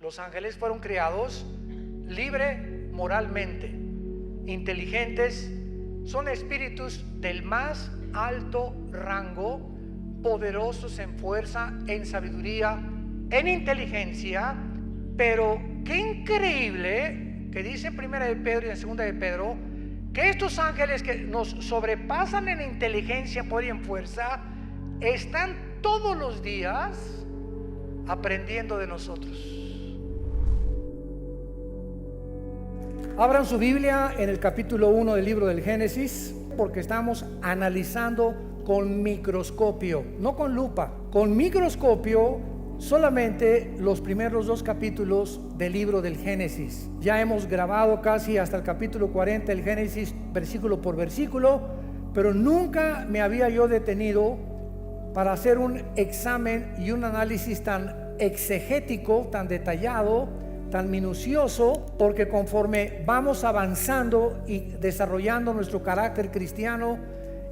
Los ángeles fueron creados libre moralmente, inteligentes, son espíritus del más alto rango, poderosos en fuerza, en sabiduría, en inteligencia. Pero qué increíble que dice en 1 de Pedro y en 2 de Pedro que estos ángeles que nos sobrepasan en inteligencia, poder y en fuerza, están todos los días aprendiendo de nosotros. Abran su Biblia en el capítulo 1 del libro del Génesis, porque estamos analizando con microscopio, no con lupa, con microscopio, solamente los primeros 2 capítulos del libro del Génesis. Ya hemos grabado casi hasta el capítulo 40 del Génesis, versículo por versículo, pero nunca me había yo detenido para hacer un examen y un análisis tan exegético, tan detallado, tan minucioso, porque conforme vamos avanzando y desarrollando nuestro carácter cristiano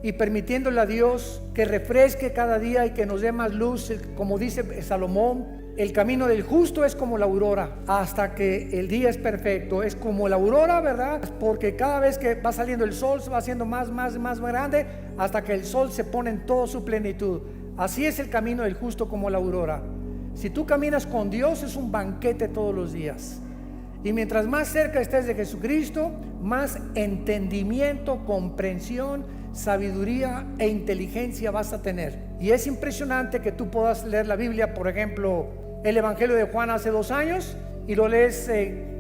y permitiéndole a Dios que refresque cada día y que nos dé más luz, como dice Salomón, el camino del justo es como la aurora, hasta que el día es perfecto. Es como la aurora, ¿verdad? Porque cada vez que va saliendo el sol se va haciendo más grande, hasta que el sol se pone en toda su plenitud. Así es el camino del justo como la aurora. Si tú caminas con Dios, es un banquete todos los días. Y mientras más cerca estés de Jesucristo, más entendimiento, comprensión, sabiduría e inteligencia vas a tener. Y es impresionante que tú puedas leer la Biblia, por ejemplo, el Evangelio de Juan hace 2 años, y lo lees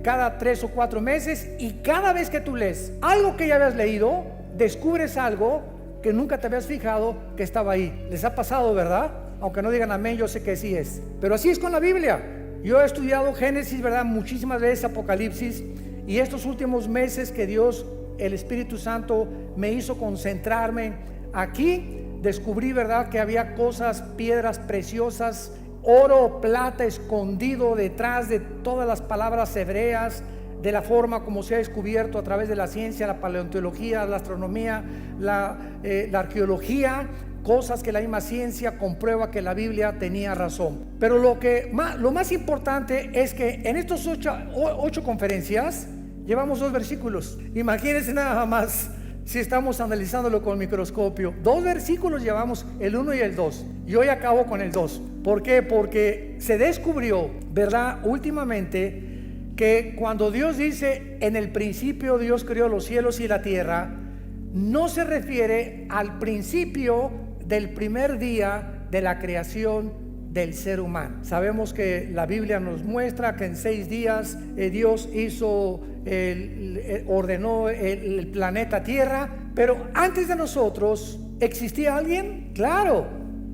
cada 3 o 4 meses, y cada vez que tú lees algo que ya habías leído, descubres algo que nunca te habías fijado que estaba ahí. ¿Les ha pasado, verdad? Aunque no digan amén, yo sé que sí es. Pero así es con la Biblia. Yo he estudiado Génesis, ¿verdad?, muchísimas veces, Apocalipsis, y estos últimos meses que Dios, el Espíritu Santo, me hizo concentrarme aquí, descubrí, ¿verdad?, que había cosas, piedras preciosas, oro, plata escondido detrás de todas las palabras hebreas, de la forma como se ha descubierto a través de la ciencia, la paleontología, la astronomía, la arqueología, cosas que la misma ciencia comprueba que la Biblia tenía razón. Pero lo más importante es que en estos 8 conferencias llevamos 2 versículos. Imagínense nada más si estamos analizándolo con microscopio. 2 versículos llevamos, el 1 y el 2. Y hoy acabo con el 2. ¿Por qué? Porque se descubrió, ¿verdad?, últimamente, que cuando Dios dice en el principio Dios creó los cielos y la tierra, no se refiere al principio del primer día de la creación del ser humano. Sabemos que la Biblia nos muestra que en 6 días Dios ordenó el planeta Tierra, pero antes de nosotros ¿existía alguien? Claro,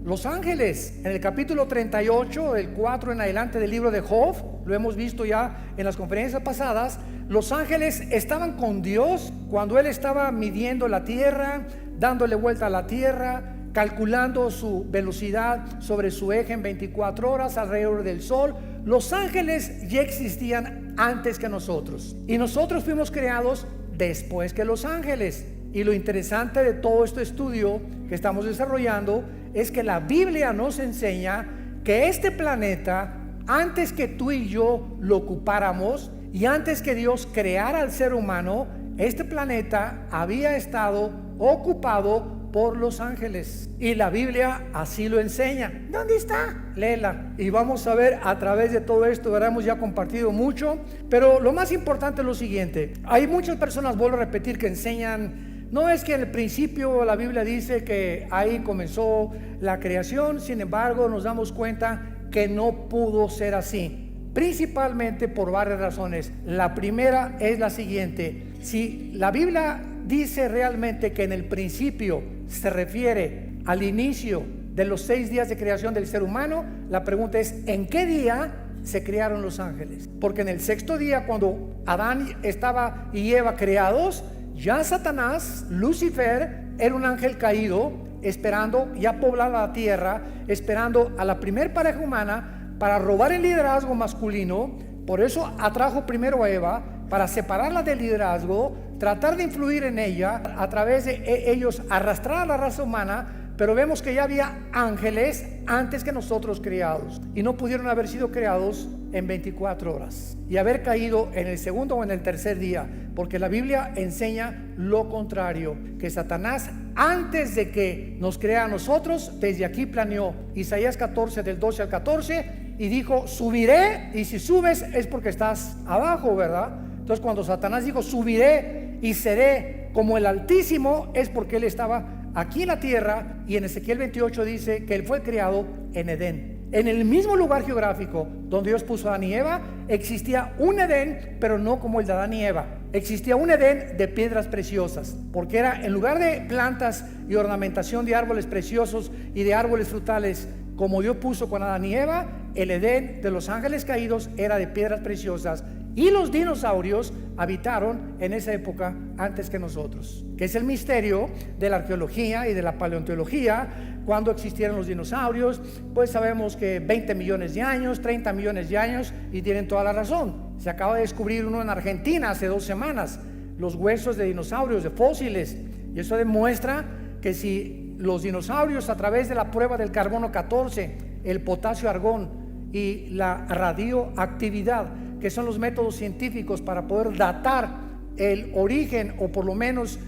los ángeles. En el capítulo 38, el 4 en adelante del libro de Job, lo hemos visto ya en las conferencias pasadas, los ángeles estaban con Dios cuando Él estaba midiendo la tierra, dándole vuelta a la tierra, calculando su velocidad sobre su eje en 24 horas alrededor del sol. Los ángeles ya existían antes que nosotros, y nosotros fuimos creados después que los ángeles. Y lo interesante de todo este estudio que estamos desarrollando es que la Biblia nos enseña que este planeta, antes que tú y yo lo ocupáramos y antes que Dios creara al ser humano, este planeta había estado ocupado por los ángeles, y la Biblia así lo enseña. ¿Dónde está? Léela y vamos a ver a través de todo esto. Ahora hemos ya compartido mucho, pero lo más importante es lo siguiente. Hay muchas personas, vuelvo a repetir, que enseñan: no, es que en el principio la Biblia dice que ahí comenzó la creación. Sin embargo, nos damos cuenta que no pudo ser así, principalmente por varias razones. La primera es la siguiente: si la Biblia dice realmente que en el principio se refiere al inicio de los 6 días de creación del ser humano, la pregunta es: ¿en qué día se crearon los ángeles? Porque en el 6º día, cuando Adán estaba y Eva creados, ya Satanás, Lucifer, era un ángel caído, esperando ya poblar la tierra, esperando a la primer pareja humana para robar el liderazgo masculino. Por eso atrajo primero a Eva, para separarla del liderazgo, tratar de influir en ella, a través de ellos arrastrar a la raza humana. Pero vemos que ya había ángeles antes que nosotros creados, y no pudieron haber sido creados en 24 horas y haber caído en el segundo o en el tercer día, porque la Biblia enseña lo contrario, que Satanás, antes de que nos crea a nosotros, desde aquí planeó. Isaías 14 del 12 al 14, y dijo: subiré, y si subes es porque estás abajo, ¿verdad? Entonces cuando Satanás dijo subiré y seré como el Altísimo, es porque él estaba aquí en la tierra. Y en Ezequiel 28 dice que él fue creado en Edén, en el mismo lugar geográfico donde Dios puso a Adán y Eva. Existía un Edén, pero no como el de Adán y Eva. Existía un Edén de piedras preciosas, porque era, en lugar de plantas y ornamentación de árboles preciosos y de árboles frutales como Dios puso con Adán y Eva, el Edén de los ángeles caídos era de piedras preciosas. Y los dinosaurios habitaron en esa época antes que nosotros, que es el misterio de la arqueología y de la paleontología. Cuando existieron los dinosaurios, pues sabemos que 20 millones de años, 30 millones de años, y tienen toda la razón. Se acaba de descubrir uno en Argentina hace 2 semanas, los huesos de dinosaurios, de fósiles, y eso demuestra que si los dinosaurios, a través de la prueba del carbono 14, el potasio argón y la radioactividad, que son los métodos científicos para poder datar el origen, o por lo menos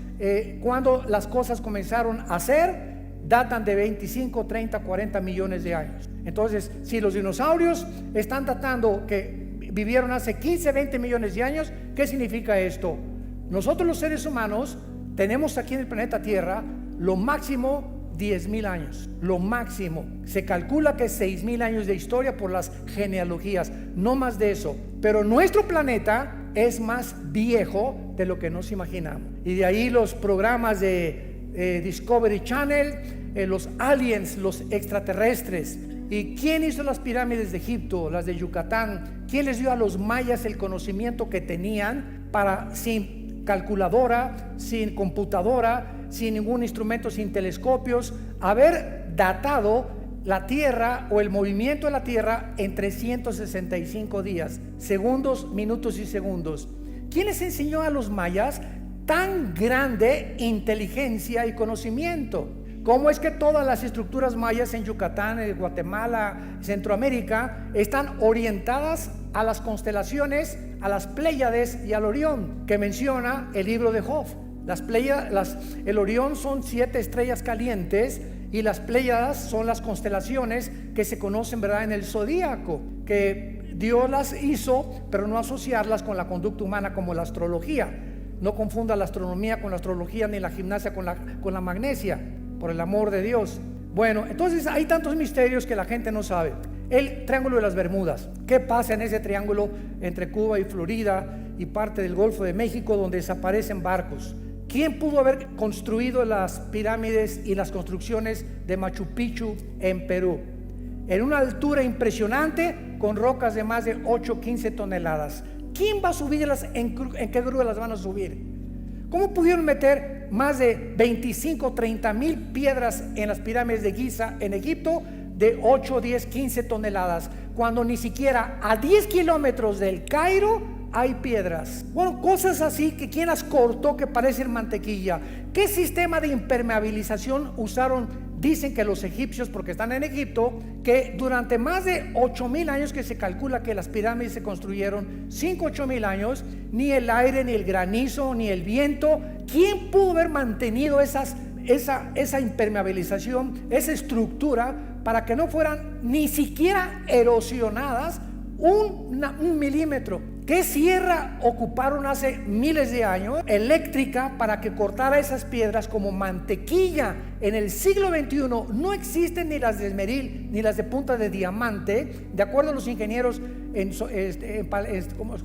cuando las cosas comenzaron a ser, datan de 25, 30, 40 millones de años. Entonces, si los dinosaurios están datando que vivieron hace 15, 20 millones de años, ¿qué significa esto? Nosotros los seres humanos tenemos aquí en el planeta Tierra lo máximo 10,000 años, lo máximo. Se calcula que 6,000 años de historia por las genealogías, no más de eso. Pero nuestro planeta es más viejo de lo que nos imaginamos. Y de ahí los programas de Discovery Channel, los aliens, los extraterrestres. ¿Y quién hizo las pirámides de Egipto, las de Yucatán? ¿Quién les dio a los mayas el conocimiento que tenían para, sin calculadora, sin computadora, sin ningún instrumento, sin telescopios, haber datado la Tierra o el movimiento de la Tierra en 365 días, segundos, minutos y segundos? ¿Quién les enseñó a los mayas tan grande inteligencia y conocimiento? ¿Cómo es que todas las estructuras mayas en Yucatán, en Guatemala, Centroamérica, están orientadas a las constelaciones, a las Pléyades y al Orión, que menciona el libro de Job? El Orión son 7 estrellas calientes, y las Pléyadas son las constelaciones que se conocen, ¿verdad?, en el zodíaco, que Dios las hizo, pero no asociarlas con la conducta humana como la astrología. No confunda la astronomía con la astrología, ni la gimnasia con la magnesia, por el amor de Dios. Bueno, entonces hay tantos misterios que la gente no sabe. El Triángulo de las Bermudas, ¿qué pasa en ese triángulo entre Cuba y Florida y parte del Golfo de México, donde desaparecen barcos? ¿Quién pudo haber construido las pirámides y las construcciones de Machu Picchu en Perú? En una altura impresionante, con rocas de más de 8, 15 toneladas. ¿Quién va a subirlas? ¿En qué grúa las van a subir? ¿Cómo pudieron meter más de 25, 30 mil piedras en las pirámides de Giza en Egipto de 8, 10, 15 toneladas, cuando ni siquiera a 10 kilómetros del Cairo hay piedras? Bueno, cosas así que quién las cortó que parecen mantequilla. ¿Qué sistema de impermeabilización usaron? Dicen que los egipcios, porque están en Egipto, que durante más de 8,000 años que se calcula que las pirámides se construyeron, 5, 8,000 años, ni el aire, ni el granizo, ni el viento, ¿quién pudo haber mantenido esa impermeabilización, esa estructura, para que no fueran ni siquiera erosionadas un milímetro? ¿Qué sierra ocuparon hace miles de años eléctrica para que cortara esas piedras como mantequilla? En el siglo XXI no existen ni las de esmeril ni las de punta de diamante, de acuerdo a los ingenieros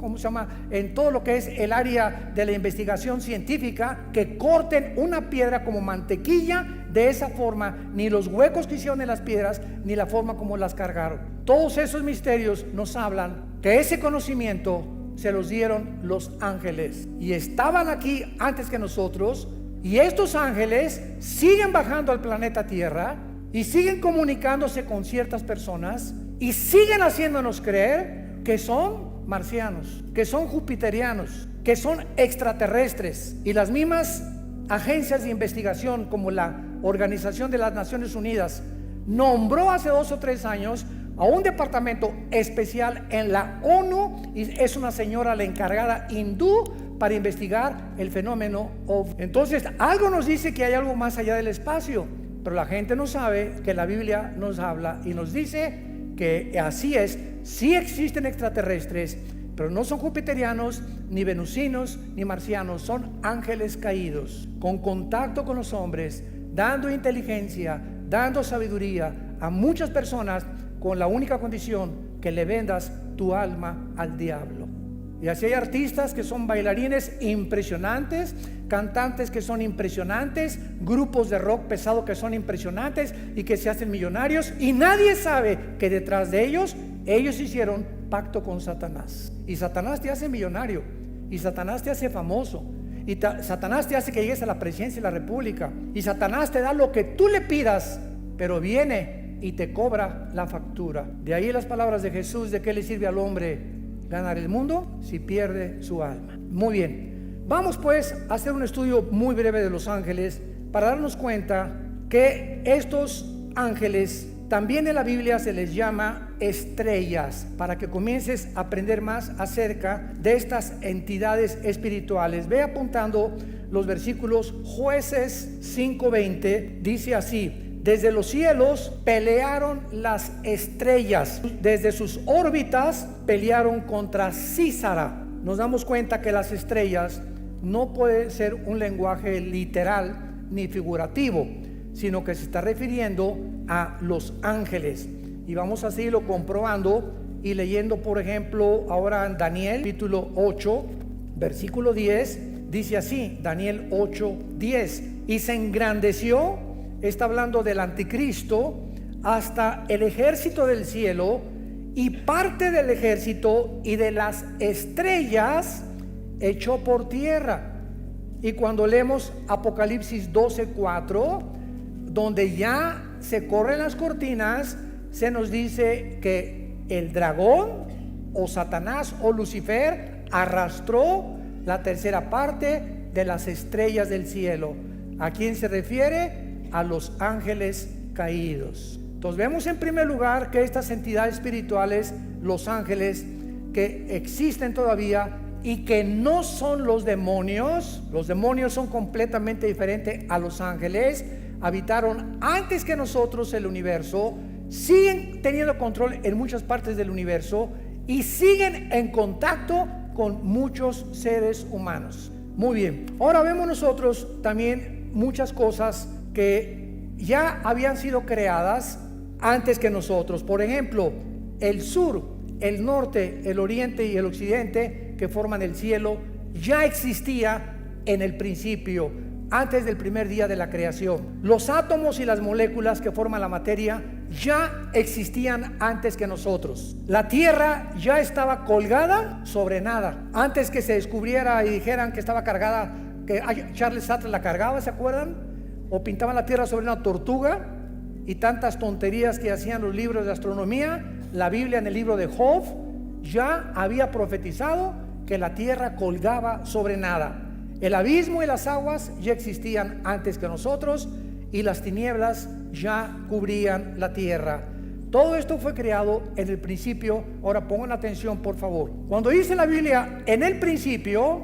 ¿cómo se llama?, en todo lo que es el área de la investigación científica, que corten una piedra como mantequilla de esa forma, ni los huecos que hicieron en las piedras, ni la forma como las cargaron. Todos esos misterios nos hablan que ese conocimiento se los dieron los ángeles, y estaban aquí antes que nosotros, y estos ángeles siguen bajando al planeta Tierra y siguen comunicándose con ciertas personas, y siguen haciéndonos creer que son marcianos, que son jupiterianos, que son extraterrestres. Y las mismas agencias de investigación, como la Organización de las Naciones Unidas nombró hace 2 o 3 años, a un departamento especial en la ONU, y es una señora la encargada hindú para investigar el fenómeno OVNI. Entonces, algo nos dice que hay algo más allá del espacio, pero la gente no sabe que la Biblia nos habla y nos dice que así es. Sí existen extraterrestres, pero no son jupiterianos, ni venusinos, ni marcianos. Son ángeles caídos, con contacto con los hombres, dando inteligencia, dando sabiduría a muchas personas, con la única condición que le vendas tu alma al diablo. Y así hay artistas que son bailarines impresionantes, cantantes que son impresionantes, grupos de rock pesado que son impresionantes y que se hacen millonarios, y nadie sabe que detrás de ellos hicieron pacto con Satanás. Y Satanás te hace millonario, y Satanás te hace famoso, y Satanás te hace que llegues a la presidencia de la república, y Satanás te da lo que tú le pidas, pero viene y te cobra la factura. De ahí las palabras de Jesús: ¿de qué le sirve al hombre ganar el mundo si pierde su alma? Muy bien, vamos pues a hacer un estudio muy breve de los ángeles para darnos cuenta que estos ángeles también en la Biblia se les llama estrellas, para que comiences a aprender más acerca de estas entidades espirituales. Ve apuntando los versículos. Jueces 5:20 dice así: desde los cielos pelearon las estrellas, desde sus órbitas pelearon contra Císara. Nos damos cuenta que las estrellas no puede ser un lenguaje literal ni figurativo, sino que se está refiriendo a los ángeles. Y vamos a seguirlo comprobando y leyendo, por ejemplo, ahora en Daniel capítulo 8, versículo 10, dice así, Daniel 8:10: y se engrandeció, está hablando del anticristo, hasta el ejército del cielo, y parte del ejército y de las estrellas echó por tierra. Y cuando leemos Apocalipsis 12:4, donde ya se corren las cortinas, se nos dice que el dragón o Satanás o Lucifer arrastró la tercera parte de las estrellas del cielo. ¿A quién se refiere? A los ángeles caídos. Entonces vemos en primer lugar que estas entidades espirituales, los ángeles, que existen todavía y que no son los demonios son completamente diferentes a los ángeles. Habitaron antes que nosotros el universo, siguen teniendo control en muchas partes del universo y siguen en contacto con muchos seres humanos. Muy bien, ahora vemos nosotros también muchas cosas que ya habían sido creadas antes que nosotros. Por ejemplo, el sur, el norte, el oriente y el occidente, que forman el cielo, ya existía en el principio, antes del primer día de la creación. Los átomos y las moléculas que forman la materia ya existían antes que nosotros. La tierra ya estaba colgada sobre nada, antes que se descubriera y dijeran que estaba cargada, que Charles Sattler la cargaba, ¿se acuerdan? O pintaban la tierra sobre una tortuga, y tantas tonterías que hacían los libros de astronomía. La Biblia, en el libro de Job, ya había profetizado que la tierra colgaba sobre nada. El abismo y las aguas ya existían antes que nosotros, y las tinieblas ya cubrían la tierra. Todo esto fue creado en el principio. Ahora pongan atención, por favor. Cuando dice la Biblia en el principio,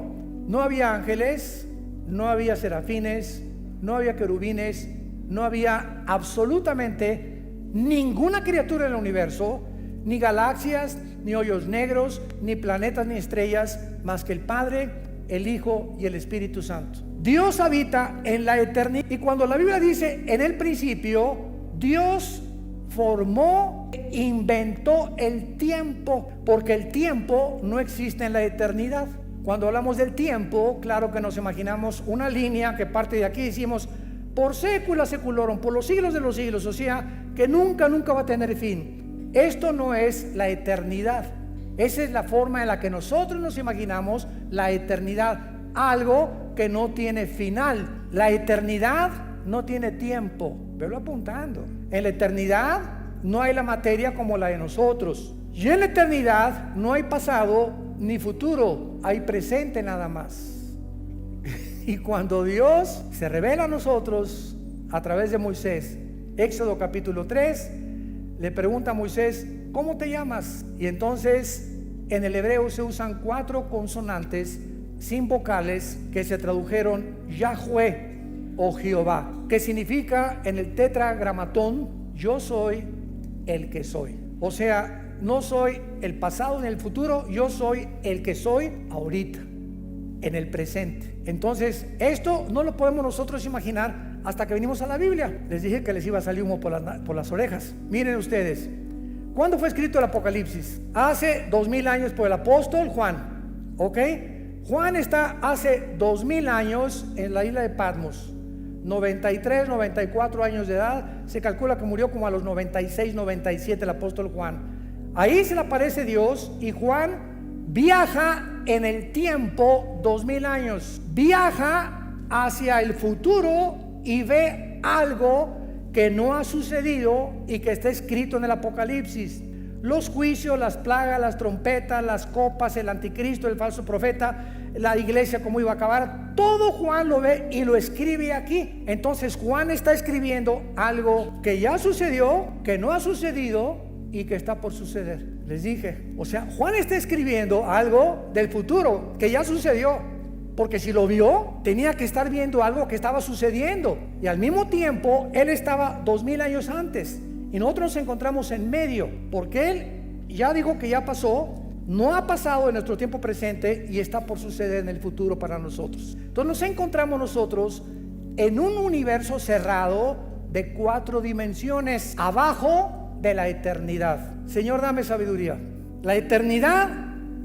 no había ángeles, no había serafines, no había querubines, no había absolutamente ninguna criatura en el universo, ni galaxias, ni hoyos negros, ni planetas, ni estrellas, más que el Padre, el Hijo y el Espíritu Santo. Dios habita en la eternidad. Y cuando la Biblia dice en el principio, Dios formó, inventó el tiempo, porque el tiempo no existe en la eternidad. Cuando hablamos del tiempo, claro que nos imaginamos una línea que parte de aquí, decimos por sécula seculorum, por los siglos de los siglos, o sea, que nunca va a tener fin. Esto no es la eternidad. Esa es la forma en la que nosotros nos imaginamos la eternidad, algo que no tiene final. La eternidad no tiene tiempo. Velo apuntando. En la eternidad no hay la materia como la de nosotros. Y en la eternidad no hay pasado ni futuro, hay presente nada más. Y cuando Dios se revela a nosotros a través de Moisés, Éxodo capítulo 3, le pregunta a Moisés, ¿cómo te llamas? Y entonces en el hebreo se usan 4 consonantes sin vocales que se tradujeron Yahweh o Jehová, que significa en el tetragramatón: yo soy el que soy. O sea, no soy el pasado ni el futuro, yo soy el que soy ahorita, en el presente. Entonces esto no lo podemos nosotros imaginar hasta que venimos a la Biblia. Les dije que les iba a salir humo por las orejas. Miren ustedes, ¿cuándo fue escrito el Apocalipsis? Hace 2000 años por el apóstol Juan. ¿Ok? Juan está hace 2000 años en la isla de Patmos, 93, 94 años de edad. Se calcula que murió como a los 96, 97 el apóstol Juan. Ahí se le aparece Dios y Juan viaja en el tiempo 2000 años. Viaja hacia el futuro y ve algo que no ha sucedido y que está escrito en el Apocalipsis: los juicios, las plagas, las trompetas, las copas, el anticristo, el falso profeta, la iglesia cómo iba a acabar. Todo Juan lo ve y lo escribe aquí. Entonces Juan está escribiendo algo que ya sucedió, que no ha sucedido y que está por suceder. Les dije, o sea, Juan está escribiendo algo del futuro que ya sucedió, porque si lo vio, tenía que estar viendo algo que estaba sucediendo, y al mismo tiempo él estaba 2000 años antes y nosotros nos encontramos en medio, porque él ya dijo que ya pasó, no ha pasado en nuestro tiempo presente y está por suceder en el futuro para nosotros. Entonces nos encontramos nosotros en un universo cerrado de 4 dimensiones, abajo de la eternidad. Señor, dame sabiduría. La eternidad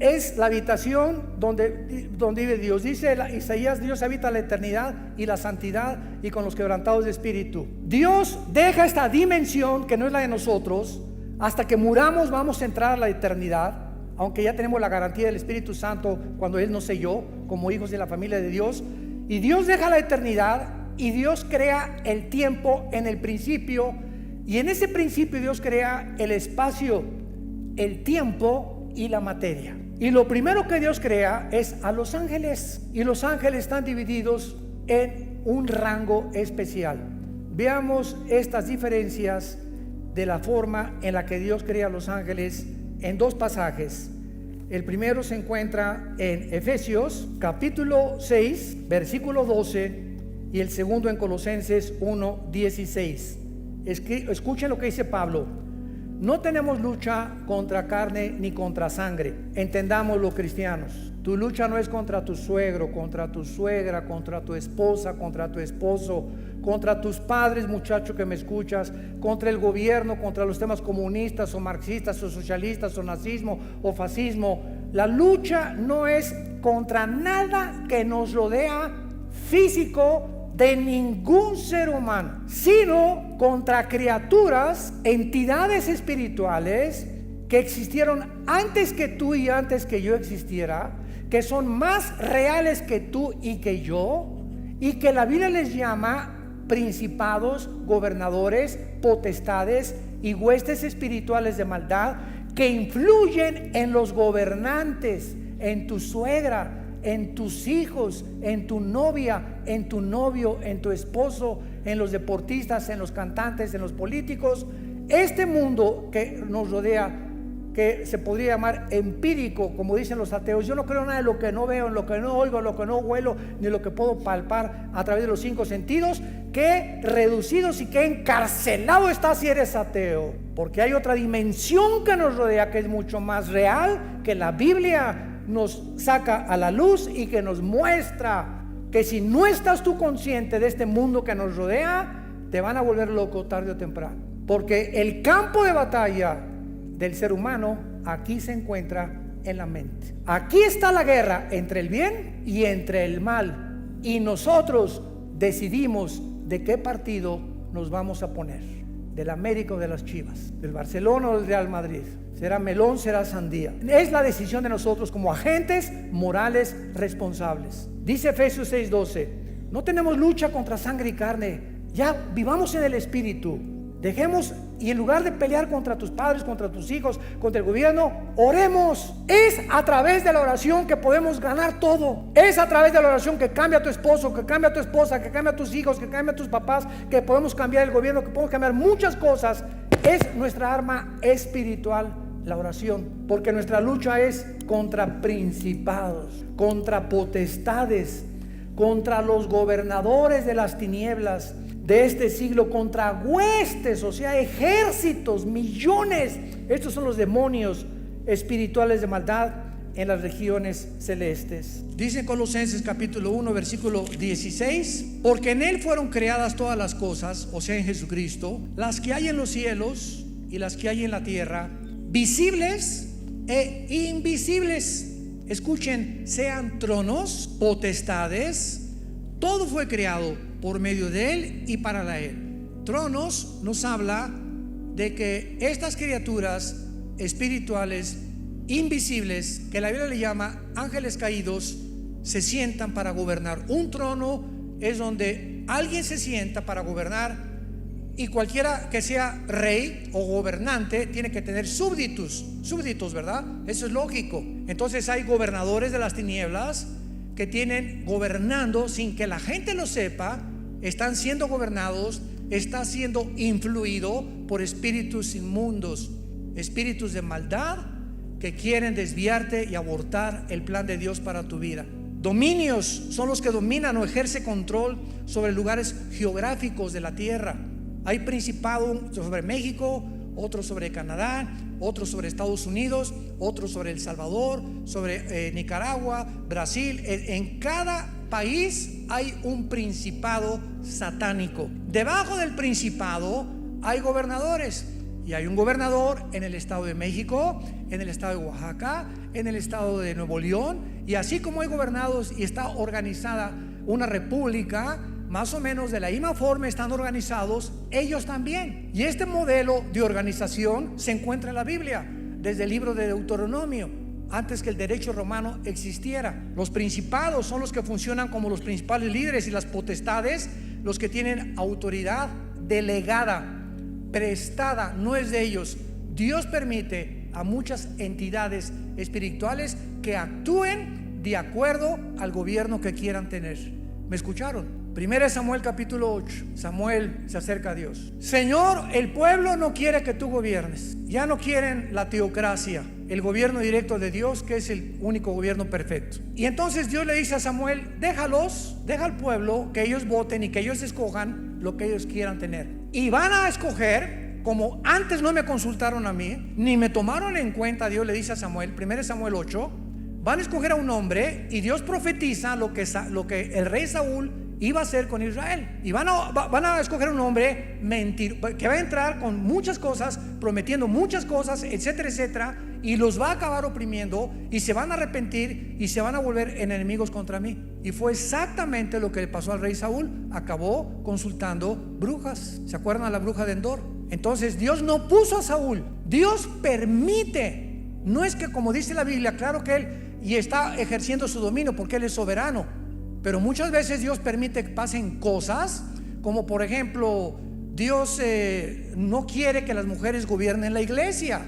es la habitación donde vive Dios. Dice Isaías: Dios habita la eternidad y la santidad y con los quebrantados de espíritu. Dios deja esta dimensión que no es la de nosotros. Hasta que muramos vamos a entrar a la eternidad, aunque ya tenemos la garantía del Espíritu Santo cuando Él nos selló como hijos de la familia de Dios. Y Dios deja la eternidad y Dios crea el tiempo en el principio. Y en ese principio Dios crea el espacio, el tiempo y la materia. Y lo primero que Dios crea es a los ángeles. Y los ángeles están divididos en un rango especial. Veamos estas diferencias de la forma en la que Dios crea a los ángeles en 2 pasajes. El primero se encuentra en Efesios capítulo 6 versículo 12 y el segundo en Colosenses 1, 16. Escuchen lo que dice Pablo: no tenemos lucha contra carne ni contra sangre. Entendámoslo, cristianos. Tu lucha no es contra tu suegro, contra tu suegra, contra tu esposa, contra tu esposo, contra tus padres, muchacho que me escuchas, contra el gobierno, contra los temas comunistas o marxistas o socialistas o nazismo o fascismo. La lucha no es contra nada que nos rodea físico de ningún ser humano, sino contra criaturas, entidades espirituales que existieron antes que tú y antes que yo existiera, que son más reales que tú y que yo, y que la Biblia les llama principados, gobernadores, potestades y huestes espirituales de maldad, que influyen en los gobernantes, en tu suegra, en tus hijos, en tu novia, en tu novio, en tu esposo, en los deportistas, en los cantantes, en los políticos. Este mundo que nos rodea, que se podría llamar empírico, como dicen los ateos: yo no creo nada de lo que no veo, en lo que no oigo, en lo que no huelo, ni lo que puedo palpar a través de los 5 sentidos. Qué reducidos y qué encarcelado estás si eres ateo, porque hay otra dimensión que nos rodea que es mucho más real, que la Biblia nos saca a la luz y que nos muestra que si no estás tú consciente de este mundo que nos rodea, te van a volver loco tarde o temprano, porque el campo de batalla del ser humano aquí se encuentra en la mente. Aquí está la guerra entre el bien y entre el mal, y nosotros decidimos de qué partido nos vamos a poner: del América o de las Chivas, del Barcelona o del Real Madrid. Será melón, será sandía. Es la decisión de nosotros como agentes morales responsables. Dice Efesios 6:12: no tenemos lucha contra sangre y carne. Ya vivamos en el Espíritu. Dejemos, y en lugar de pelear contra tus padres, contra tus hijos, contra el gobierno, oremos. Es a través de la oración que podemos ganar todo. Es a través de la oración que cambia a tu esposo, que cambia a tu esposa, que cambia a tus hijos, que cambia a tus papás, que podemos cambiar el gobierno, que podemos cambiar muchas cosas. Es nuestra arma espiritual la oración, porque nuestra lucha es contra principados, contra potestades, contra los gobernadores de las tinieblas de este siglo, contra huestes, o sea, ejércitos, millones. Estos son los demonios espirituales de maldad en las regiones celestes. Dice en Colosenses capítulo 1 versículo 16: porque en Él fueron creadas todas las cosas, o sea en Jesucristo, las que hay en los cielos y las que hay en la tierra, visibles e invisibles. Escuchen, sean tronos, potestades, todo fue creado por medio de Él y para Él. Tronos nos habla de que estas criaturas espirituales invisibles, que la Biblia le llama ángeles caídos, se sientan para gobernar. Un trono es donde alguien se sienta para gobernar, y cualquiera que sea rey o gobernante tiene que tener súbditos, ¿verdad? Eso es lógico. Entonces hay gobernadores de las tinieblas que tienen gobernando sin que la gente lo sepa, están siendo gobernados, está siendo influido por espíritus inmundos, espíritus de maldad que quieren desviarte y abortar el plan de Dios para tu vida. Dominios son los que dominan o ejercen control sobre lugares geográficos de la tierra. Hay principado sobre México, otro sobre Canadá, otro sobre Estados Unidos, otro sobre El Salvador, sobre Nicaragua, Brasil. En cada país hay un principado satánico. Debajo del principado hay gobernadores, y hay un gobernador en el estado de México, en el estado de Oaxaca, en el estado de Nuevo León, y así como hay gobernados y está organizada una república, más o menos de la misma forma están organizados ellos también. Y este modelo de organización se encuentra en la Biblia, desde el libro de Deuteronomio, antes que el derecho romano existiera. Los principados son los que funcionan como los principales líderes, y las potestades los que tienen autoridad delegada, prestada, no es de ellos. Dios permite a muchas entidades espirituales que actúen de acuerdo al gobierno que quieran tener. ¿Me escucharon? 1 Samuel capítulo 8. Samuel se acerca a Dios: Señor, el pueblo no quiere que tú gobiernes. Ya no quieren la teocracia, el gobierno directo de Dios, que es el único gobierno perfecto. Y entonces Dios le dice a Samuel: deja al pueblo que ellos voten y que ellos escojan lo que ellos quieran tener. Y van a escoger, como antes no me consultaron a mí, ni me tomaron en cuenta. Dios le dice a Samuel, 1 Samuel 8, van a escoger a un hombre, y Dios profetiza lo que el rey Saúl iba a hacer con Israel. Y van a escoger un hombre que va a entrar con muchas cosas, prometiendo muchas cosas, etcétera, etcétera, y los va a acabar oprimiendo, y se van a arrepentir y se van a volver enemigos contra mí. Y fue exactamente lo que le pasó al rey Saúl. Acabó consultando brujas. ¿Se acuerdan a la bruja de Endor? Entonces Dios no puso a Saúl, Dios permite. No es que, como dice la Biblia, claro que él y está ejerciendo su dominio porque él es soberano, pero muchas veces Dios permite que pasen cosas, como por ejemplo, Dios no quiere que las mujeres gobiernen la iglesia,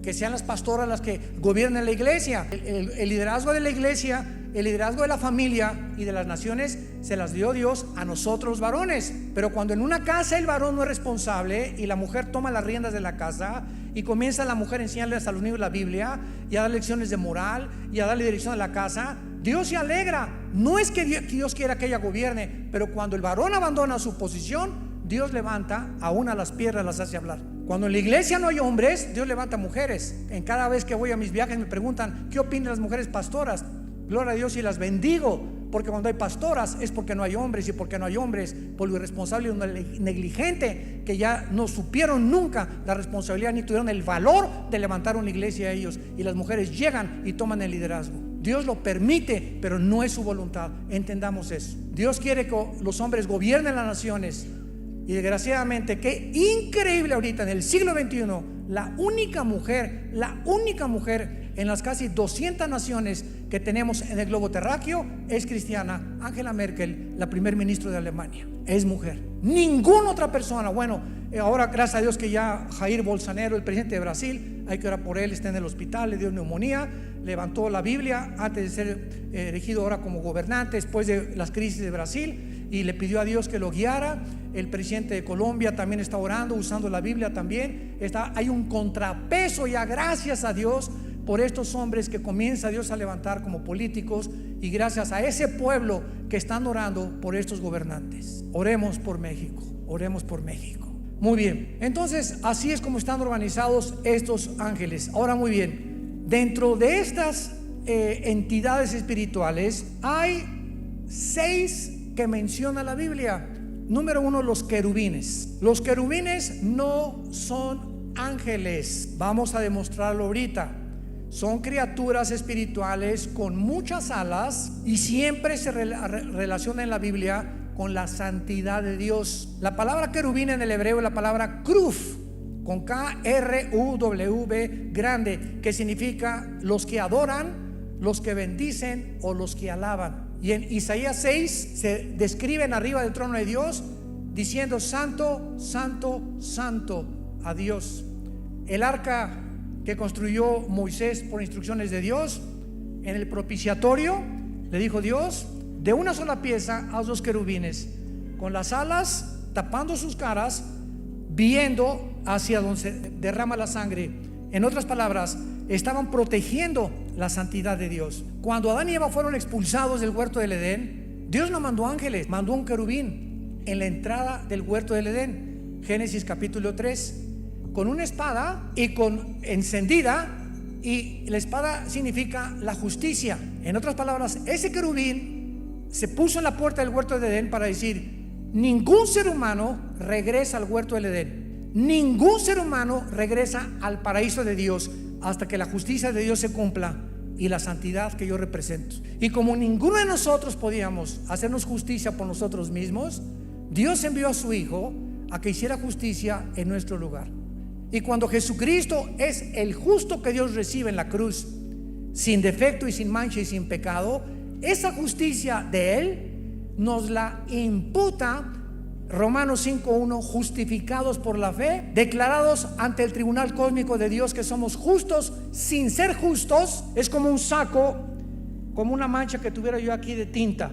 que sean las pastoras las que gobiernen la iglesia. El liderazgo de la iglesia, el liderazgo de la familia y de las naciones se las dio Dios a nosotros varones. Pero cuando en una casa el varón no es responsable y la mujer toma las riendas de la casa, y comienza la mujer a enseñarles a los niños la Biblia y a dar lecciones de moral y a darle dirección a la casa, Dios se alegra. No es que Dios quiera que ella gobierne, pero cuando el varón abandona su posición, Dios levanta aún a las piedras, las hace hablar. Cuando en la iglesia no hay hombres, Dios levanta mujeres. En cada vez que voy a mis viajes me preguntan: ¿qué opinan las mujeres pastoras? Gloria a Dios, y las bendigo, porque cuando hay pastoras es porque no hay hombres, y porque no hay hombres por lo irresponsable y negligente, que ya no supieron nunca la responsabilidad ni tuvieron el valor de levantar una iglesia a ellos, y las mujeres llegan y toman el liderazgo. Dios lo permite, pero no es su voluntad. Entendamos eso. Dios quiere que los hombres gobiernen las naciones, y desgraciadamente, qué increíble ahorita en el siglo XXI, la única mujer en las casi 200 naciones que tenemos en el globo terráqueo es cristiana. Angela Merkel, la primer ministro de Alemania, es mujer. Ninguna otra persona. Bueno, ahora gracias a Dios que ya Jair Bolsonaro, el presidente de Brasil, hay que orar por él, está en el hospital, le dio neumonía, levantó la Biblia antes de ser elegido ahora como gobernante después de las crisis de Brasil, y le pidió a Dios que lo guiara. El presidente de Colombia también está orando, usando la Biblia también. Hay un contrapeso ya, gracias a Dios, por estos hombres que comienza Dios a levantar como políticos, y gracias a ese pueblo que están orando por estos gobernantes. Oremos por México, oremos por México. Muy bien, entonces así es como están organizados estos ángeles. Ahora, muy bien, dentro de estas entidades espirituales hay 6 que menciona la Biblia. Número 1, los querubines. Los querubines no son ángeles, vamos a demostrarlo ahorita. Son criaturas espirituales con muchas alas y siempre se relaciona en la Biblia con la santidad de Dios. La palabra querubín en el hebreo es la palabra kruf, con K-R-U-W grande, que significa los que adoran, los que bendicen o los que alaban. Y en Isaías 6 se describen arriba del trono de Dios diciendo: santo, santo, santo a Dios. El arca que construyó Moisés por instrucciones de Dios, en el propiciatorio le dijo Dios: de una sola pieza haz 2 querubines, con las alas tapando sus caras, viendo hacia donde se derrama la sangre. En otras palabras, estaban protegiendo la santidad de Dios. Cuando Adán y Eva fueron expulsados del huerto del Edén, Dios no mandó ángeles, mandó un querubín en la entrada del huerto del Edén. Génesis capítulo 3, con una espada y con encendida, y la espada significa la justicia. En otras palabras, ese querubín se puso en la puerta del huerto del Edén para decir: ningún ser humano regresa al huerto del Edén, ningún ser humano regresa al paraíso de Dios hasta que la justicia de Dios se cumpla y la santidad que yo represento. Y como ninguno de nosotros podíamos hacernos justicia por nosotros mismos, Dios envió a su Hijo a que hiciera justicia en nuestro lugar. Y cuando Jesucristo es el justo que Dios recibe en la cruz, sin defecto y sin mancha y sin pecado, esa justicia de Él nos la imputa. Romanos 5:1, justificados por la fe, declarados ante el tribunal cósmico de Dios que somos justos sin ser justos. Es como un saco, como una mancha que tuviera yo aquí de tinta.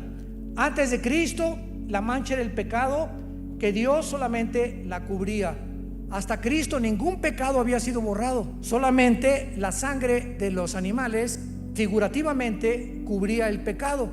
Antes de Cristo, la mancha era el pecado, que Dios solamente la cubría. Hasta Cristo ningún pecado había sido borrado, solamente la sangre de los animales figurativamente cubría el pecado.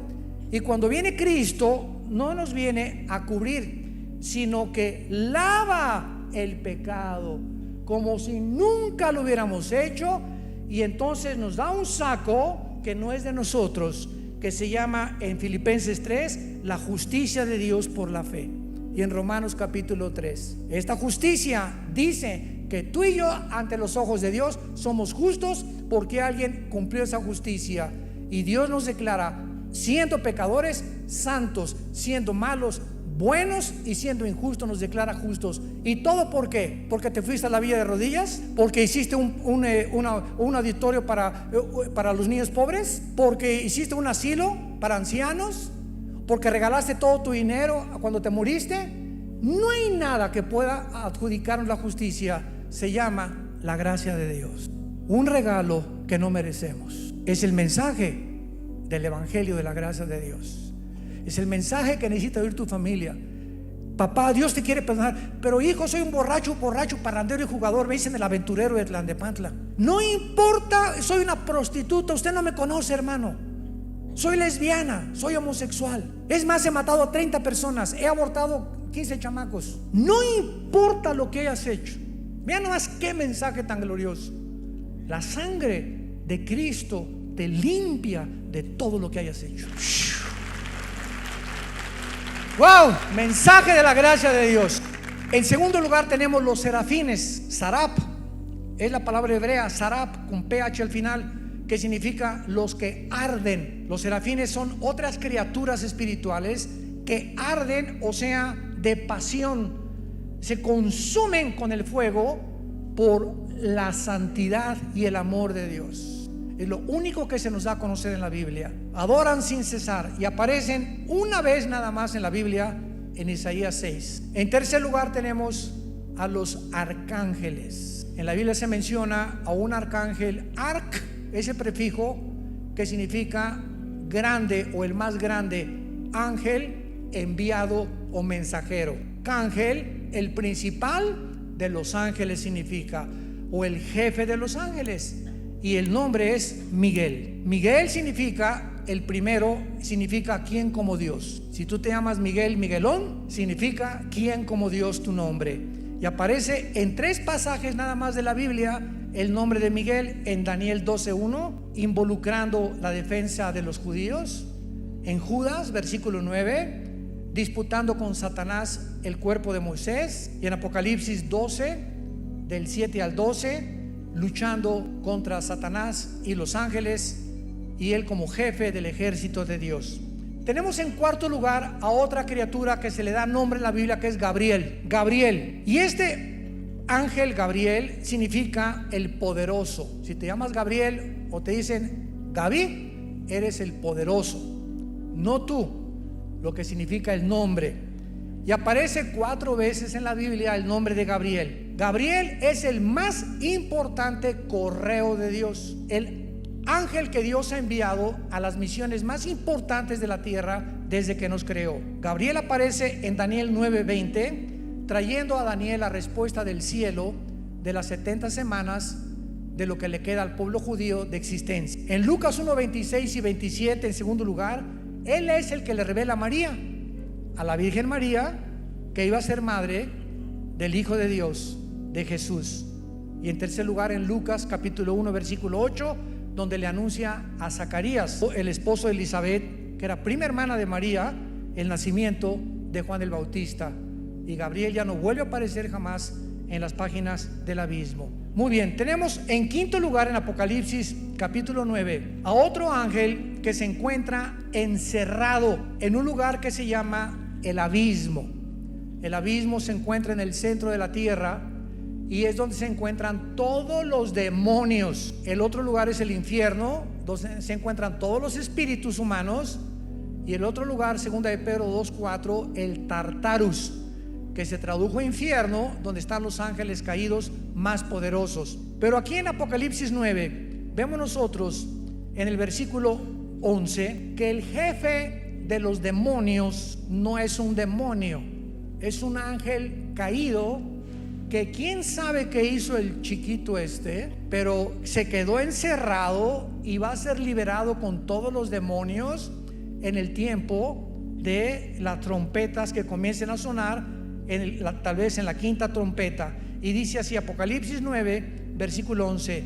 Y cuando viene Cristo, no nos viene a cubrir, sino que lava el pecado como si nunca lo hubiéramos hecho, y entonces nos da un saco que no es de nosotros, que se llama en Filipenses 3 la justicia de Dios por la fe, y en Romanos capítulo 3 esta justicia dice que tú y yo ante los ojos de Dios somos justos porque alguien cumplió esa justicia, y Dios nos declara, siendo pecadores, santos; siendo malos, buenos; y siendo injustos, nos declara justos. ¿Y todo por qué? Porque te fuiste a la villa de rodillas, porque hiciste un auditorio para los niños pobres, porque hiciste un asilo para ancianos, porque regalaste todo tu dinero cuando te moriste. No hay nada que pueda adjudicarnos la justicia. Se llama la gracia de Dios, un regalo que no merecemos. Es el mensaje del evangelio de la gracia de Dios. Es el mensaje que necesita oír tu familia. Papá, Dios te quiere perdonar, pero hijo, soy un borracho, parrandero y jugador, me dicen el aventurero de Tlalnepantla. No importa, soy una prostituta, usted no me conoce, hermano. Soy lesbiana, soy homosexual. Es más, he matado a 30 personas, he abortado 15 chamacos. No importa lo que hayas hecho. Vean nomás qué mensaje tan glorioso. La sangre de Cristo te limpia de todo lo que hayas hecho. ¡Wow! Mensaje de la gracia de Dios. En segundo lugar tenemos los serafines. Sarap es la palabra hebrea, sarap con ph al final, que significa los que arden. Los serafines son otras criaturas espirituales que arden, o sea, de pasión. Se consumen con el fuego por la santidad y el amor de Dios. Es lo único que se nos da a conocer en la Biblia. Adoran sin cesar y aparecen una vez nada más en la Biblia, en Isaías 6. En tercer lugar tenemos a los arcángeles. En la Biblia se menciona a un arcángel, arc, ese prefijo que significa grande o el más grande. Ángel enviado o mensajero. Arcángel, el principal de los ángeles significa, o el jefe de los ángeles, y el nombre es Miguel. Miguel significa, el primero significa quién como Dios. Si tú te llamas Miguel, Miguelón, significa quién como Dios tu nombre. Y aparece en 3 pasajes nada más de la Biblia el nombre de Miguel: en Daniel 12:1, involucrando la defensa de los judíos; en Judas, versículo 9, disputando con Satanás el cuerpo de Moisés; y en Apocalipsis 12, del 7 al 12, luchando contra Satanás y los ángeles, y él como jefe del ejército de Dios. Tenemos en cuarto lugar a otra criatura que se le da nombre en la Biblia, que es Gabriel. Gabriel. Y este ángel Gabriel significa el poderoso. Si te llamas Gabriel o te dicen Gaby, eres el poderoso, no tú, lo que significa el nombre. Y aparece 4 veces en la Biblia el nombre de Gabriel. Gabriel es el más importante correo de Dios, el ángel que Dios ha enviado a las misiones más importantes de la tierra desde que nos creó. Gabriel aparece en Daniel 9:20, trayendo a Daniel la respuesta del cielo de las 70 semanas de lo que le queda al pueblo judío de existencia. En Lucas 1:26 y 27, en segundo lugar, él es el que le revela a María, a la Virgen María, que iba a ser madre del Hijo de Dios, de Jesús. Y en tercer lugar, en Lucas capítulo 1 versículo 8, donde le anuncia a Zacarías, el esposo de Elizabeth, que era prima hermana de María, el nacimiento de Juan el Bautista. Y Gabriel ya no vuelve a aparecer jamás en las páginas del abismo. Muy bien, tenemos en quinto lugar en Apocalipsis capítulo 9 a otro ángel que se encuentra encerrado en un lugar que se llama el abismo. El abismo se encuentra en el centro de la tierra y es donde se encuentran todos los demonios. El otro lugar es el infierno, donde se encuentran todos los espíritus humanos. Y el otro lugar, segunda de Pedro 2:4, el Tartarus, que se tradujo infierno, donde están los ángeles caídos más poderosos. Pero aquí en Apocalipsis 9 vemos nosotros en el versículo 11 que el jefe de los demonios no es un demonio, es un ángel caído, que quién sabe qué hizo el chiquito pero se quedó encerrado y va a ser liberado con todos los demonios en el tiempo de las trompetas que comiencen a sonar, tal vez en la quinta trompeta. Y dice así, Apocalipsis 9 versículo 11: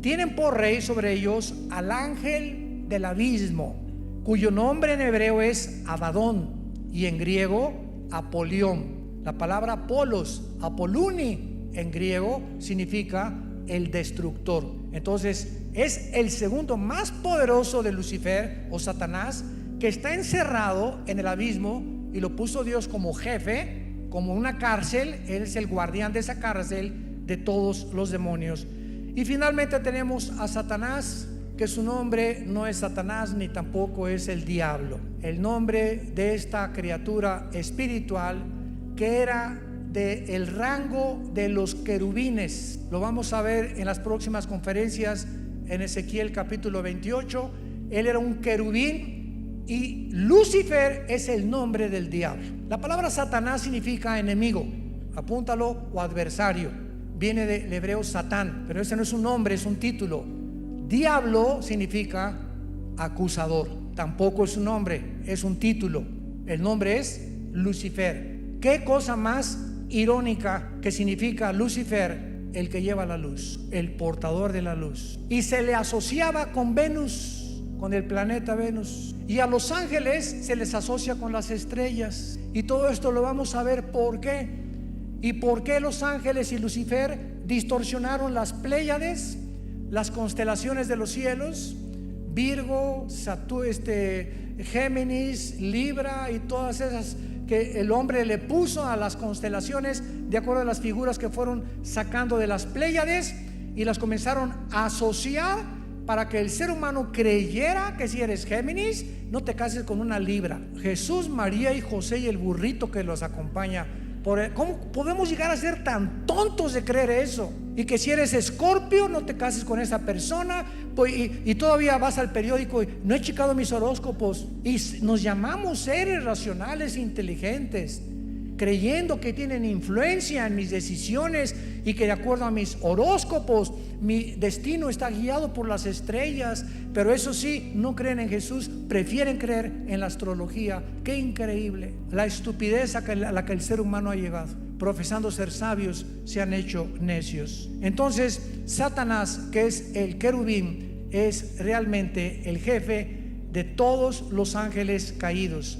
tienen por rey sobre ellos al ángel del abismo, cuyo nombre en hebreo es Abadón y en griego Apolión. La palabra Apolos, Apoluni en griego, significa el destructor. Entonces es el segundo más poderoso de Lucifer o Satanás, que está encerrado en el abismo, y lo puso Dios como jefe, como una cárcel. Él es el guardián de esa cárcel de todos los demonios. Y finalmente tenemos a Satanás, que su nombre no es Satanás ni tampoco es el diablo. El nombre de esta criatura espiritual, que era del rango de los querubines, lo vamos a ver en las próximas conferencias en Ezequiel capítulo 28. Él era un querubín, y Lucifer es el nombre del diablo. La palabra Satanás significa enemigo, apúntalo, o adversario. Viene del hebreo Satán, pero ese no es un nombre, es un título. Diablo significa acusador, tampoco es un nombre, es un título. El nombre es Lucifer. Qué cosa más irónica que significa Lucifer, el que lleva la luz, el portador de la luz. Y se le asociaba con Venus, con el planeta Venus. Y a los ángeles se les asocia con las estrellas. Y todo esto lo vamos a ver por qué. Y por qué los ángeles y Lucifer distorsionaron las Pléyades, las constelaciones de los cielos, Virgo, Géminis, Libra y todas esas que el hombre le puso a las constelaciones de acuerdo a las figuras que fueron sacando de las Pléyades, y las comenzaron a asociar para que el ser humano creyera que si eres Géminis, no te cases con una Libra. Jesús, María y José y el burrito que los acompaña. ¿Cómo podemos llegar a ser tan tontos de creer eso? y que si eres Escorpio no te cases con esa persona, pues, y todavía vas al periódico y no he checado mis horóscopos, y nos llamamos seres racionales e inteligentes, creyendo que tienen influencia en mis decisiones y que de acuerdo a mis horóscopos mi destino está guiado por las estrellas. Pero eso sí, no creen en Jesús, prefieren creer en la astrología. Qué increíble la estupidez a la que el ser humano ha llegado. Profesando ser sabios, se han hecho necios. Entonces Satanás, que es el querubín, es realmente el jefe de todos los ángeles caídos.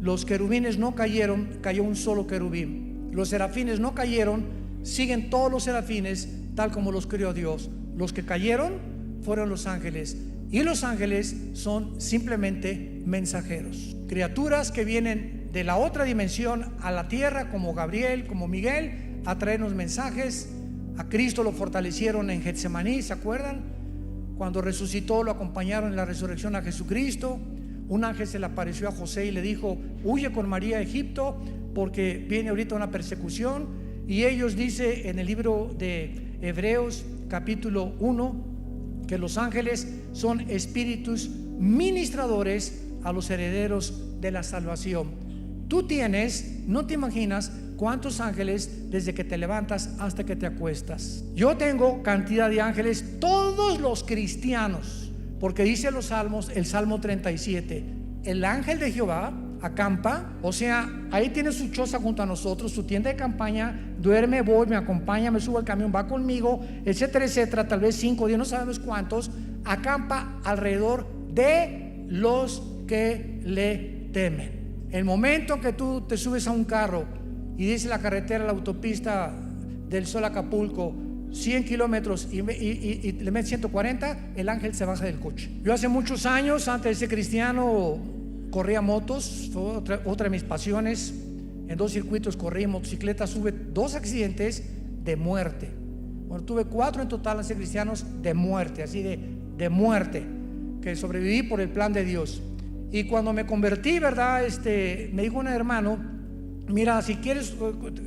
Los querubines no cayeron, cayó un solo querubín. Los serafines no cayeron, siguen todos los serafines tal como los creó Dios. Los que cayeron fueron los ángeles, y los ángeles son simplemente mensajeros, criaturas que vienen de la otra dimensión a la tierra, como Gabriel, como Miguel, a traernos mensajes. A Cristo lo fortalecieron en Getsemaní, ¿se acuerdan? Cuando resucitó, lo acompañaron en la resurrección a Jesucristo. Un ángel se le apareció a José y le dijo: huye con María a Egipto, porque viene ahorita una persecución. Y ellos, dice en el libro de Hebreos capítulo 1, que los ángeles son espíritus ministradores a los herederos de la salvación. Tú tienes, no te imaginas cuántos ángeles desde que te levantas hasta que te acuestas. Yo tengo cantidad de ángeles, todos los cristianos. Porque dice los salmos, el Salmo 37, el ángel de Jehová acampa, o sea, ahí tiene su choza junto a nosotros, su tienda de campaña, duerme, voy, me acompaña, me subo al camión, va conmigo, etcétera, etcétera, tal vez 5, 10, no sabemos cuántos, acampa alrededor de los que le temen. El momento que tú te subes a un carro y dice la carretera, la autopista del Sol a Acapulco, 100 kilómetros y le metes 140, el ángel se baja del coche. Yo hace muchos años, antes de ser cristiano, corría motos, fue otra de mis pasiones. En 2 circuitos corrí motocicleta, tuve 2 accidentes de muerte. Bueno, tuve 4 en total al ser cristianos de muerte, así de muerte, que sobreviví por el plan de Dios. Y cuando me convertí, ¿verdad? Me dijo un hermano: mira, si quieres,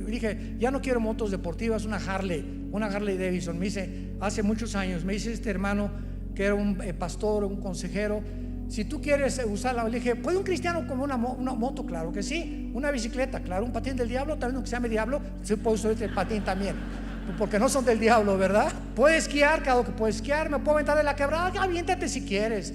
dije, ya no quiero motos deportivas, una Harley Davidson. Me dice, hace muchos años, me dice este hermano que era un pastor, un consejero: si tú quieres usarla, le dije, ¿puede un cristiano como una moto? Claro que sí. Una bicicleta, claro. Un patín del diablo, también que se llame diablo, sí puedo usar el patín también, porque no son del diablo, ¿verdad? Puede esquiar, claro que puede esquiar. Me puedo aventar de la quebrada, aviéntate si quieres.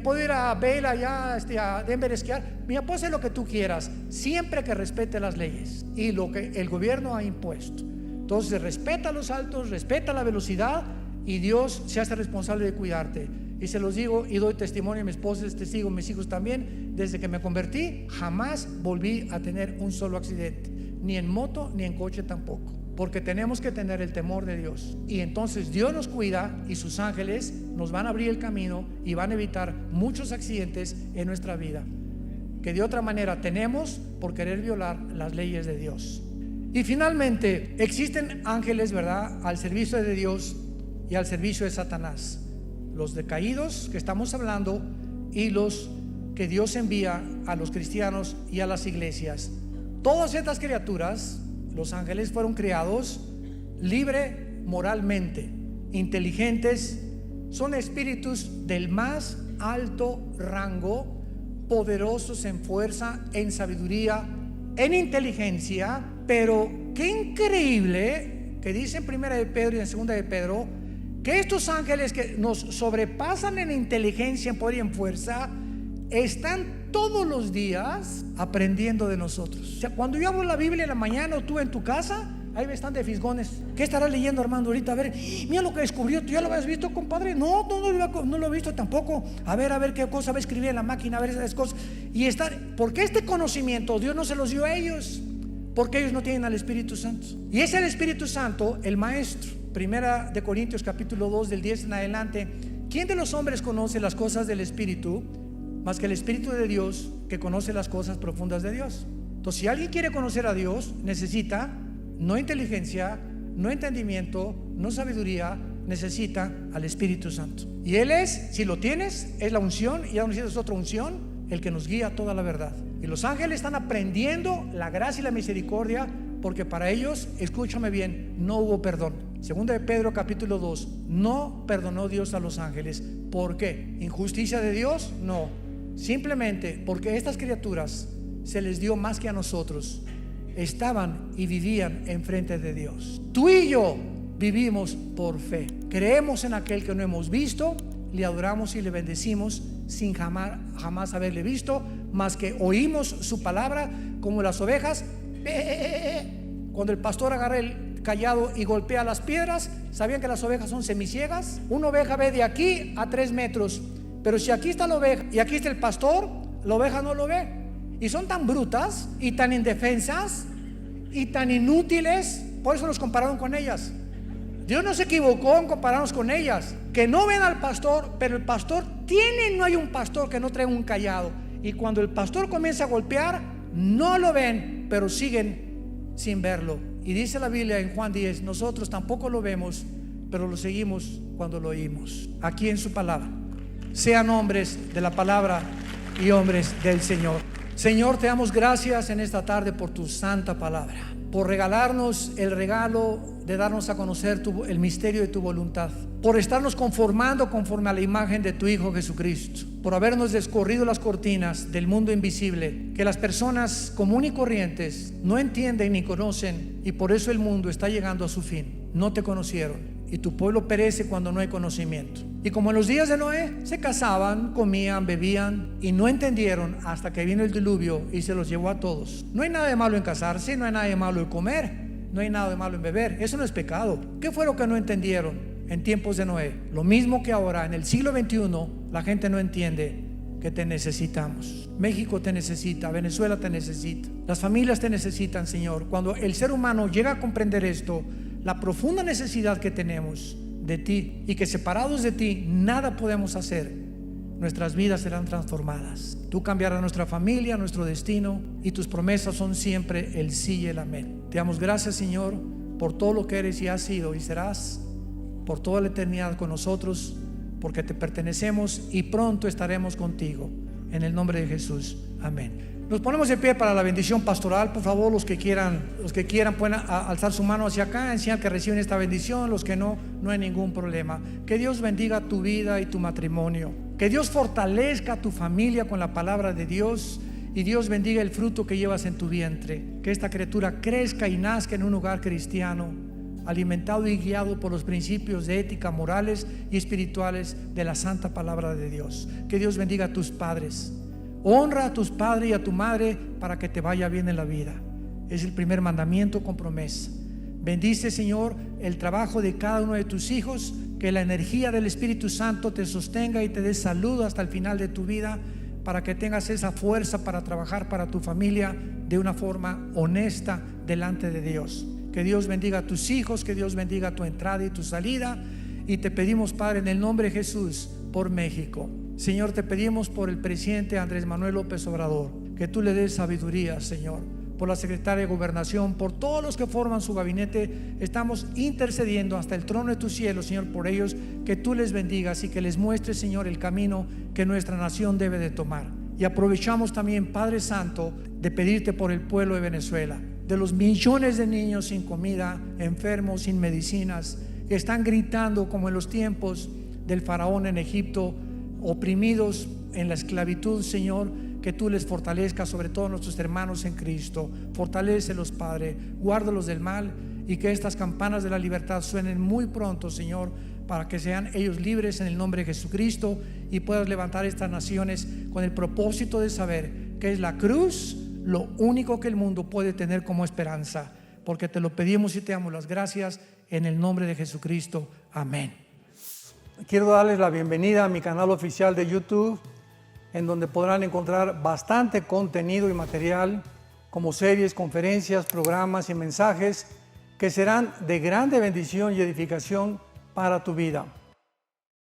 Puedo ir a Vail allá, a Denver a esquiar. Mira, puedes hacer lo que tú quieras, siempre que respete las leyes y lo que el gobierno ha impuesto. Entonces respeta los altos, respeta la velocidad, y Dios se hace responsable de cuidarte. Y se los digo y doy testimonio, mi esposa es testigo, mis hijos también. Desde que me convertí jamás volví a tener un solo accidente, ni en moto ni en coche tampoco, porque tenemos que tener el temor de Dios. Y entonces Dios nos cuida, y sus ángeles nos van a abrir el camino y van a evitar muchos accidentes en nuestra vida que de otra manera tenemos por querer violar las leyes de Dios. Y finalmente existen ángeles, ¿verdad?, al servicio de Dios y al servicio de Satanás. Los decaídos que estamos hablando y los que Dios envía a los cristianos y a las iglesias. Todas estas criaturas, los ángeles, fueron creados libre moralmente, inteligentes, son espíritus del más alto rango, poderosos en fuerza, en sabiduría, en inteligencia. Pero qué increíble que dice en 1 de Pedro y en 2 de Pedro que estos ángeles que nos sobrepasan en inteligencia, en poder y en fuerza, están todos los días aprendiendo de nosotros. O sea, cuando yo abro la Biblia en la mañana, o tú en tu casa, ahí están de fisgones. ¿Qué estará leyendo Armando ahorita? A ver, mira lo que descubrió. ¿Tú ya lo habías visto, compadre? No lo he visto tampoco. A ver qué cosa va a escribir en la máquina, a ver esas cosas. Y porque este conocimiento Dios no se los dio a ellos, porque ellos no tienen al Espíritu Santo. Y es el Espíritu Santo el maestro. 1 de Corintios capítulo 2 del 10 en adelante. ¿Quién de los hombres conoce las cosas del Espíritu más que el Espíritu de Dios, que conoce las cosas profundas de Dios? Entonces, si alguien quiere conocer a Dios, necesita no inteligencia, no entendimiento, no sabiduría, necesita al Espíritu Santo. Y Él es, si lo tienes, es la unción, y aún si es otra unción, el que nos guía a toda la verdad. Y los ángeles están aprendiendo la gracia y la misericordia porque para ellos, escúchame bien, no hubo perdón. Segunda de Pedro capítulo 2, no perdonó Dios a los ángeles. ¿Por qué? ¿Injusticia de Dios? No, simplemente porque a estas criaturas se les dio más que a nosotros. Estaban y vivían enfrente de Dios. Tú y yo vivimos por fe. Creemos en aquel que no hemos visto, le adoramos y le bendecimos sin jamás haberle visto, más que oímos su palabra como las ovejas. Cuando el pastor agarra el cayado y golpea las piedras, ¿sabían que las ovejas son semiciegas? Una oveja ve de aquí a 3 metros, pero si aquí está la oveja y aquí está el pastor, la oveja no lo ve. Y son tan brutas y tan indefensas y tan inútiles, por eso los compararon con ellas. Dios no se equivocó en compararnos con ellas, que no ven al pastor, pero el pastor no hay un pastor que no traiga un cayado. Y cuando el pastor comienza a golpear, no lo ven, pero siguen sin verlo. Y dice la Biblia en Juan 10, nosotros tampoco lo vemos, pero lo seguimos cuando lo oímos. Aquí en su palabra. Sean hombres de la palabra y hombres del Señor. Señor, te damos gracias en esta tarde por tu santa palabra, por regalarnos el regalo de darnos a conocer el misterio de tu voluntad, por estarnos conformando conforme a la imagen de tu Hijo Jesucristo, por habernos descorrido las cortinas del mundo invisible que las personas comunes y corrientes no entienden ni conocen, y por eso el mundo está llegando a su fin. No te conocieron y tu pueblo perece cuando no hay conocimiento. Y como en los días de Noé, se casaban, comían, bebían y no entendieron hasta que vino el diluvio y se los llevó a todos. No hay nada de malo en casarse, no hay nada de malo en comer, no hay nada de malo en beber. Eso no es pecado. ¿Qué fue lo que no entendieron en tiempos de Noé? Lo mismo que ahora en el siglo XXI la gente no entiende que te necesitamos. México te necesita, Venezuela te necesita, las familias te necesitan, Señor. Cuando el ser humano llega a comprender esto, la profunda necesidad que tenemos de ti, y que separados de ti nada podemos hacer, nuestras vidas serán transformadas. Tú cambiarás nuestra familia, nuestro destino, y tus promesas son siempre el sí y el amén. Te damos gracias, Señor, por todo lo que eres y has sido y serás por toda la eternidad con nosotros, porque te pertenecemos y pronto estaremos contigo. En el nombre de Jesús, amén. Nos ponemos de pie para la bendición pastoral. Por favor, los que quieran pueden alzar su mano hacia acá en señal que reciben esta bendición. Los que no hay ningún problema. Que Dios bendiga tu vida y tu matrimonio. Que Dios fortalezca tu familia con la palabra de Dios, y Dios bendiga el fruto que llevas en tu vientre. Que esta criatura crezca y nazca en un hogar cristiano, alimentado y guiado por los principios de ética, morales y espirituales de la santa palabra de Dios. Que Dios bendiga a tus padres. Honra a tus padres y a tu madre para que te vaya bien en la vida. Es el primer mandamiento con promesa. Bendice, Señor, el trabajo de cada uno de tus hijos. Que la energía del Espíritu Santo te sostenga y te dé salud hasta el final de tu vida, para que tengas esa fuerza para trabajar para tu familia de una forma honesta delante de Dios. Que Dios bendiga a tus hijos, que Dios bendiga tu entrada y tu salida. Y te pedimos, Padre, en el nombre de Jesús, por México. Señor, te pedimos por el presidente Andrés Manuel López Obrador, que tú le des sabiduría, Señor. Por la secretaria de Gobernación, por todos los que forman su gabinete, estamos intercediendo hasta el trono de tu cielo, Señor, por ellos. Que tú les bendigas y que les muestres, Señor, el camino que nuestra nación debe de tomar. Y aprovechamos también, Padre Santo, de pedirte por el pueblo de Venezuela, de los millones de niños sin comida, enfermos, sin medicinas, que están gritando como en los tiempos del faraón en Egipto, oprimidos en la esclavitud. Señor, que tú les fortalezcas, sobre todo nuestros hermanos en Cristo. Fortalécelos, Padre, guárdalos del mal, y que estas campanas de la libertad suenen muy pronto, Señor, para que sean ellos libres en el nombre de Jesucristo, y puedas levantar estas naciones con el propósito de saber que es la cruz lo único que el mundo puede tener como esperanza. Porque te lo pedimos y te damos las gracias en el nombre de Jesucristo, amén. Quiero darles la bienvenida a mi canal oficial de YouTube, en donde podrán encontrar bastante contenido y material, como series, conferencias, programas y mensajes que serán de grande bendición y edificación para tu vida.